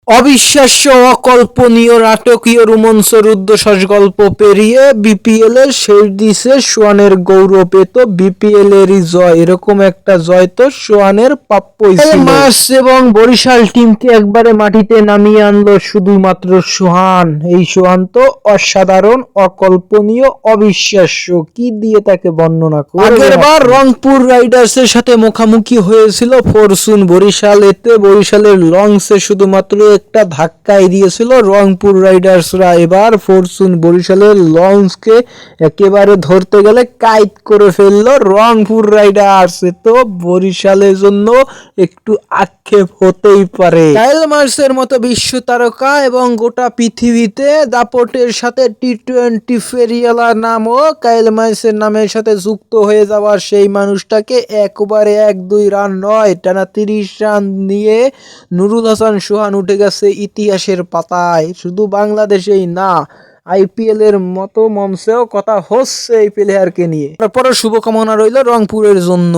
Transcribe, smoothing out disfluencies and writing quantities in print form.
অবিশ্বাস্য, অকল্পনীয়, নাটকীয়, রোমাঞ্চ, রুদ্ধশ্বাস গল্প পেরিয়ে বিপিএলের শেষ দিছে সোহানের গৌরব, এ তো বিপিএলেরই জয়। এরকম একটা জয় তো সোহানের প্রাপ্যই ছিল। মাস এবং বরিশাল টিমকে একবারে মাটিতে নামিয়ে আনলো শুধুমাত্র সোহান। এই সোহান তো অসাধারণ, অকল্পনীয়, অবিশ্বাস্য, কি দিয়ে তাকে বর্ণনা করব। আগের বার রংপুর রাইডার্সের সাথে মুখোমুখি হয়েছিল ফরচুন বরিশাল, এতে বরিশালের লঞ্চে শুধুমাত্র একটা ধাক্কাই দিয়েছিল রংপুর রাইডার্সরা। এবার ফরচুন বরিশালের লঞ্চকে একেবারে ধরতে গেলে কাইট করে ফেললো রংপুর রাইডার্স। তো বরিশালের জন্য একটু আক্ষেপ হতেই পারে। কাইল মার্সের মতো বিশ্ব তারকা এবং গোটা পৃথিবীতে দাপটের সাথে টি-20 ফেরিওয়ালা নামও কাইল মার্সের নামের সাথে যুক্ত হয়ে যাওয়ার সেই মানুষটাকে একবারে 1-2 রান নয়, টানা 30 রান নিয়ে নুরুল হাসান সোহান উঠে গেছে ইতিহাসের পাতায়। শুধু বাংলাদেশেই না, আইপিএল এর মতো মঞ্চেও কথা হচ্ছে এই প্লেয়ারকে নিয়ে। তারপরে শুভকামনা রইল রংপুরের জন্য।